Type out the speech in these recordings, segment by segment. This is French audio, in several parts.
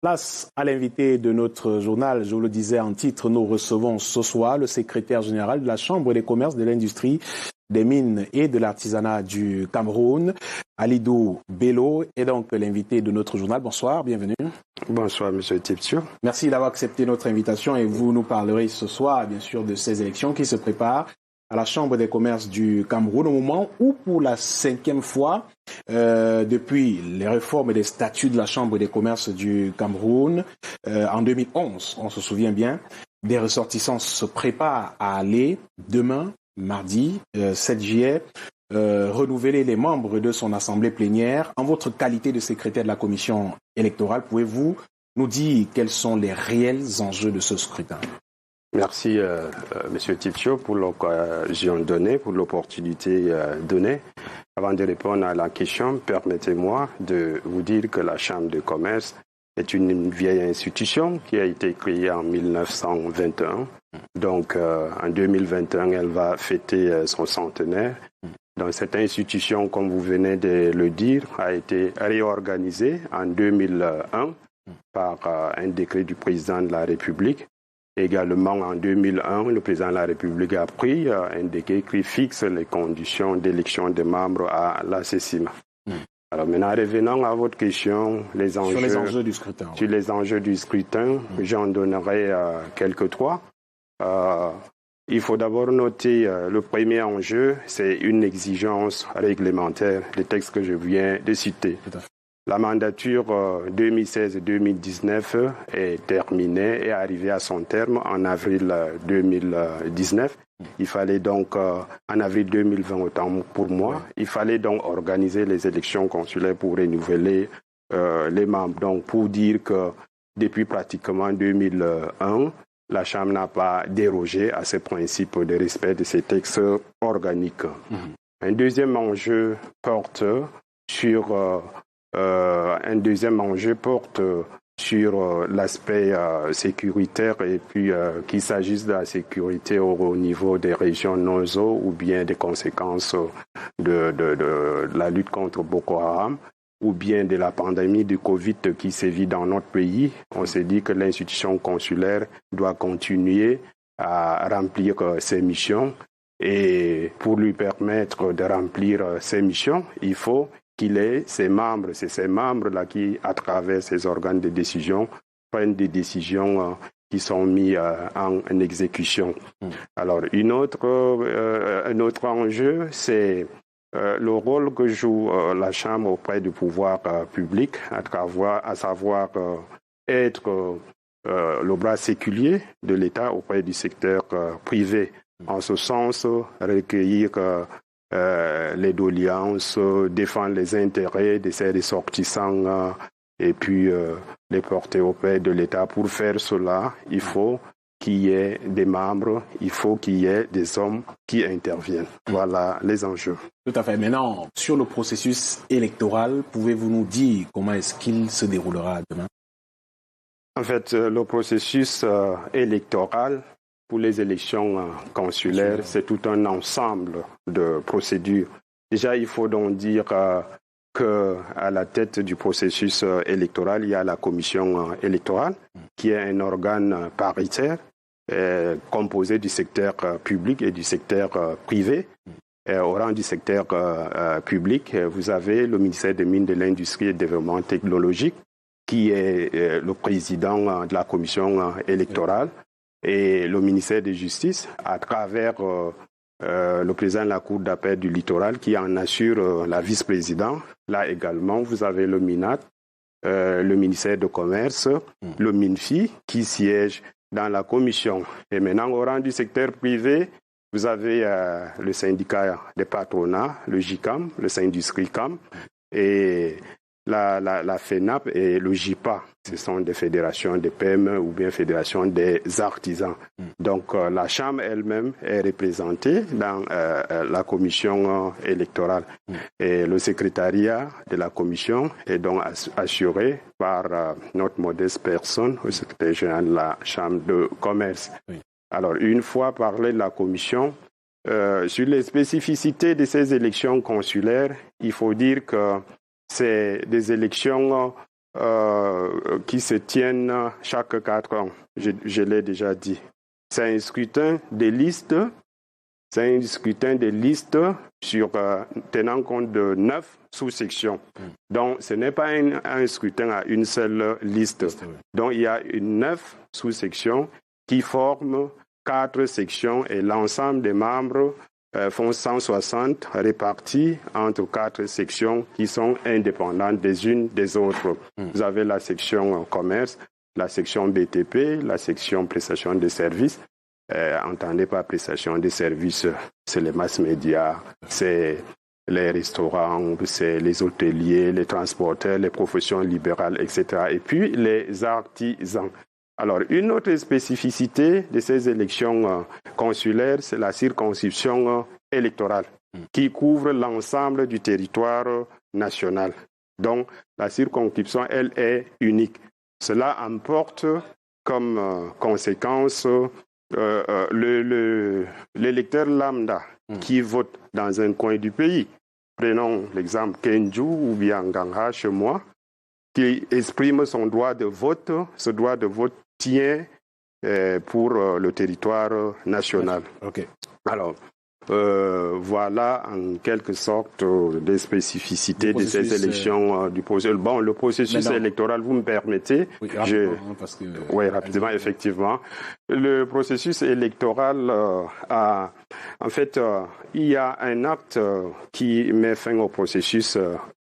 Place à l'invité de notre journal. Je vous le disais en titre, nous recevons ce soir le secrétaire général de la Chambre des commerces, de l'industrie, des mines et de l'artisanat du Cameroun, Alidou Bello, est donc l'invité de notre journal. Bonsoir, bienvenue. Bonsoir, monsieur Tiptio. Merci d'avoir accepté notre invitation et vous nous parlerez ce soir, bien sûr, de ces élections qui se préparent à la Chambre des commerces du Cameroun, au moment où, pour la 5e fois, depuis les réformes des statuts de la Chambre des commerces du Cameroun, en 2011, on se souvient bien, des ressortissants se préparent à aller demain, mardi 7 juillet, renouveler les membres de son assemblée plénière. En votre qualité de secrétaire de la commission électorale, pouvez-vous nous dire quels sont les réels enjeux de ce scrutin? Merci, monsieur Tiptio, pour l'occasion donnée, pour l'opportunité donnée. Avant de répondre à la question, permettez-moi de vous dire que la Chambre de commerce est une vieille institution qui a été créée en 1921. Donc, en 2021, elle va fêter son centenaire. Donc, cette institution, comme vous venez de le dire, a été réorganisée en 2001 par un décret du président de la République. Également, en 2001, le président de la République a pris un décret qui fixe les conditions d'élection des membres à la CECIMA. Alors maintenant, revenons à votre question, les enjeux, sur les enjeux du scrutin. Sur les enjeux du scrutin, j'en donnerai quelques trois. Il faut d'abord noter le premier enjeu, c'est une exigence réglementaire, les textes que je viens de citer. La mandature 2016-2019 est terminée et arrivée à son terme en avril 2019. Il fallait donc, en avril 2020 autant pour moi, il fallait donc organiser les élections consulaires pour renouveler les membres. Donc pour dire que depuis pratiquement 2001, la Chambre n'a pas dérogé à ces principes de respect de ces textes organiques. Un deuxième enjeu porte sur l'aspect sécuritaire et puis qu'il s'agisse de la sécurité au niveau des régions NOZO ou bien des conséquences de la lutte contre Boko Haram ou bien de la pandémie du Covid qui sévit dans notre pays. On s'est dit que l'institution consulaire doit continuer à remplir ses missions et pour lui permettre de remplir ses missions, il faut qu'il ait ses membres. C'est ces membres-là qui, à travers ces organes de décision, prennent des décisions qui sont mises en exécution. Alors, un autre enjeu, c'est le rôle que joue la Chambre auprès du pouvoir public, à savoir être le bras séculier de l'État auprès du secteur privé. En ce sens, recueillir les doléances, défendre les intérêts de ces ressortissants et puis les porter auprès de l'État. Pour faire cela, il faut qu'il y ait des membres, il faut qu'il y ait des hommes qui interviennent. Voilà les enjeux. Tout à fait. Maintenant, sur le processus électoral, pouvez-vous nous dire comment est-ce qu'il se déroulera demain? En fait, le processus électoral pour les élections consulaires, c'est tout un ensemble de procédures. Déjà, il faut donc dire qu'à la tête du processus électoral, il y a la commission électorale, qui est un organe paritaire composé du secteur public et du secteur privé. Au rang du secteur public, vous avez le ministère des Mines, de l'Industrie et du Développement technologique, qui est le président de la commission électorale, et le ministère de Justice, à travers le président de la Cour d'appel du littoral, qui en assure la vice-présidente. Là également, vous avez le MINAT, le ministère de Commerce, le MINFI, qui siège dans la commission. Et maintenant, au rang du secteur privé, vous avez le syndicat des patronats, le JICAM, le Synduscricam, et la FENAP et le JIPA. Ce sont des fédérations des PME ou bien fédérations des artisans. Donc la Chambre elle-même est représentée dans la commission électorale. Et le secrétariat de la commission est donc assuré par notre modeste personne, le secrétaire général de la Chambre de commerce. Alors une fois parlé de la commission, sur les spécificités de ces élections consulaires, il faut dire que c'est des élections qui se tiennent chaque 4 ans. Je l'ai déjà dit. C'est un scrutin des listes. C'est un scrutin des listes tenant compte de 9 sous-sections. Donc, ce n'est pas un scrutin à une seule liste. Donc, il y a 9 sous-sections qui forment 4 sections et l'ensemble des membres font 160 répartis entre 4 sections qui sont indépendantes des unes des autres. Vous avez la section commerce, la section BTP, la section prestation de services. Entendez par prestation de services, c'est les mass médias, c'est les restaurants, c'est les hôteliers, les transporteurs, les professions libérales, etc. Et puis les artisans. Alors, une autre spécificité de ces élections consulaires, c'est la circonscription électorale qui couvre l'ensemble du territoire national. Donc, la circonscription, elle, est unique. Cela emporte comme conséquence l'électeur lambda qui vote dans un coin du pays. Prenons l'exemple Kenju ou bien Nganga chez moi, qui exprime son droit de vote. Ce droit de vote tient pour le territoire national. Okay. Alors, voilà en quelque sorte des spécificités de ces élections du processus. Bon, le processus électoral, vous me permettez? Oui, rapidement, parce que... Oui, rapidement, effectivement. Le processus électoral en fait, il y a un acte qui met fin au processus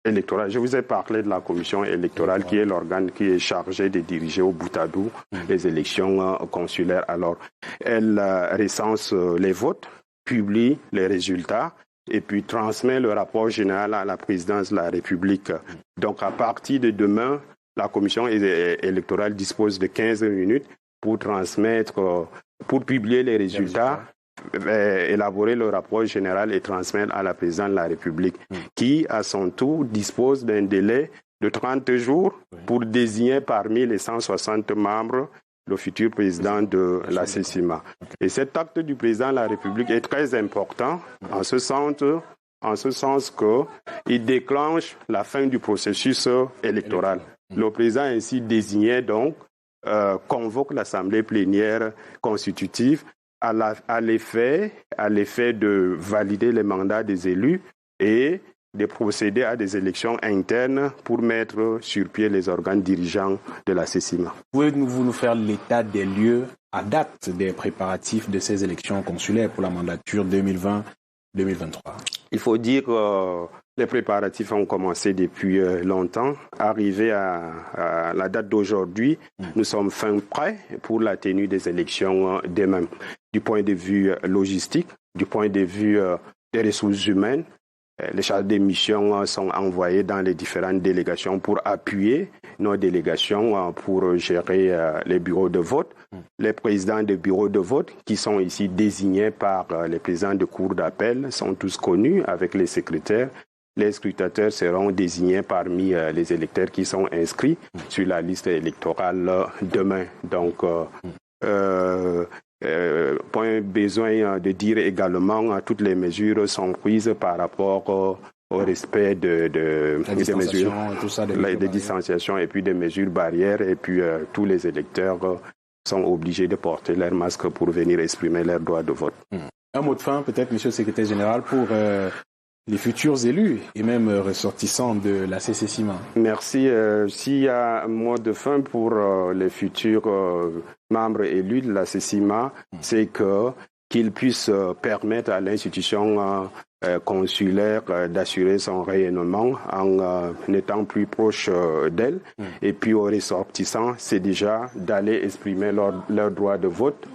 électoral. Je vous ai parlé de la commission électorale qui est l'organe qui est chargé de diriger au bout à bout les élections consulaires. Alors, elle recense les votes, publie les résultats et puis transmet le rapport général à la présidence de la République. Donc, à partir de demain, la commission électorale dispose de 15 minutes pour transmettre, pour publier les résultats, élaborer le rapport général et transmettre à la présidence de la République, qui, à son tour, dispose d'un délai de 30 jours pour désigner parmi les 160 membres le futur président de la CECIMA. Et cet acte du président de la République est très important en ce sens qu'il déclenche la fin du processus électoral. Le président ainsi désigné donc convoque l'Assemblée plénière constitutive à l'effet de valider les mandats des élus et de procéder à des élections internes pour mettre sur pied les organes dirigeants de la CECIMA. Pouvez-vous nous faire l'état des lieux à date des préparatifs de ces élections consulaires pour la mandature 2020-2023? Il faut dire que les préparatifs ont commencé depuis longtemps. Arrivé à la date d'aujourd'hui, nous sommes fin prêts pour la tenue des élections demain. Du point de vue logistique, du point de vue des ressources humaines, les charges de mission sont envoyées dans les différentes délégations pour appuyer nos délégations pour gérer les bureaux de vote. Les présidents des bureaux de vote, qui sont ici désignés par les présidents de cours d'appel, sont tous connus avec les secrétaires. Les scrutateurs seront désignés parmi les électeurs qui sont inscrits sur la liste électorale demain. Donc, point besoin de dire également toutes les mesures sont prises par rapport au respect des mesures de distanciation et puis des mesures barrières et puis tous les électeurs sont obligés de porter leur masque pour venir exprimer leur droit de vote. Un mot de fin peut-être, Monsieur le Secrétaire Général, pour les futurs élus et même ressortissants de la CECIMA. Merci. S'il y a un mot de fin pour les futurs membres élus de la CECIMA, c'est qu'ils puissent permettre à l'institution consulaire d'assurer son rayonnement en étant plus proche d'elle. Et puis aux ressortissants, c'est déjà d'aller exprimer leur droit de vote,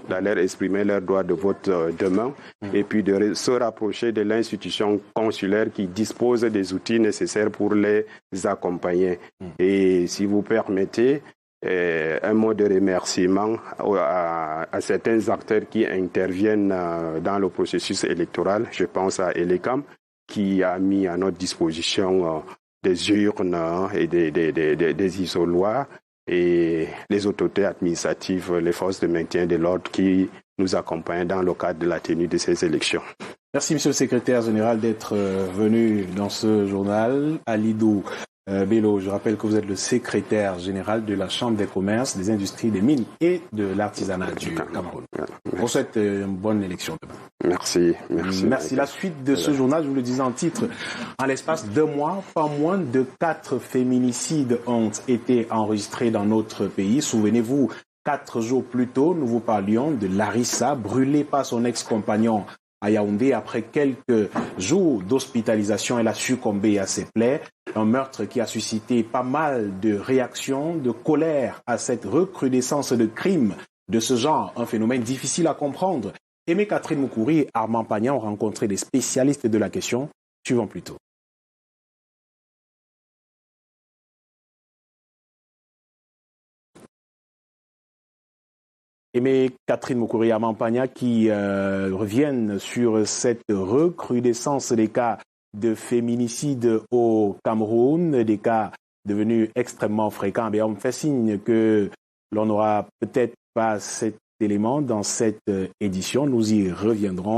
demain, et puis de se rapprocher de l'institution consulaire qui dispose des outils nécessaires pour les accompagner. Et si vous permettez, un mot de remerciement à certains acteurs qui interviennent dans le processus électoral. Je pense à ELECAM qui a mis à notre disposition des urnes et des isoloirs et les autorités administratives, les forces de maintien de l'ordre qui nous accompagnent dans le cadre de la tenue de ces élections. Merci, Monsieur le Secrétaire Général, d'être venu dans ce journal. Alidou Bello, je rappelle que vous êtes le secrétaire général de la Chambre des commerces, des industries, des mines et de l'artisanat du Cameroun. On souhaite une bonne élection demain. Merci. Merci. La suite de ce journal, je vous le disais en titre, en l'espace de 2 mois, pas moins de 4 féminicides ont été enregistrés dans notre pays. Souvenez-vous, 4 jours plus tôt, nous vous parlions de Larissa, brûlée par son ex-compagnon à Yaoundé. Après quelques jours d'hospitalisation, elle a succombé à ses plaies. Un meurtre qui a suscité pas mal de réactions, de colère à cette recrudescence de crimes de ce genre. Un phénomène difficile à comprendre. Aimé Catherine Moukouri et Armand Pagnan ont rencontré des spécialistes de la question. Suivons plutôt. Aimé Catherine Moukouri et Armand Pagnan qui reviennent sur cette recrudescence des cas de féminicide au Cameroun, des cas devenus extrêmement fréquents. Mais on me fait signe que l'on n'aura peut-être pas cet élément dans cette édition. Nous y reviendrons.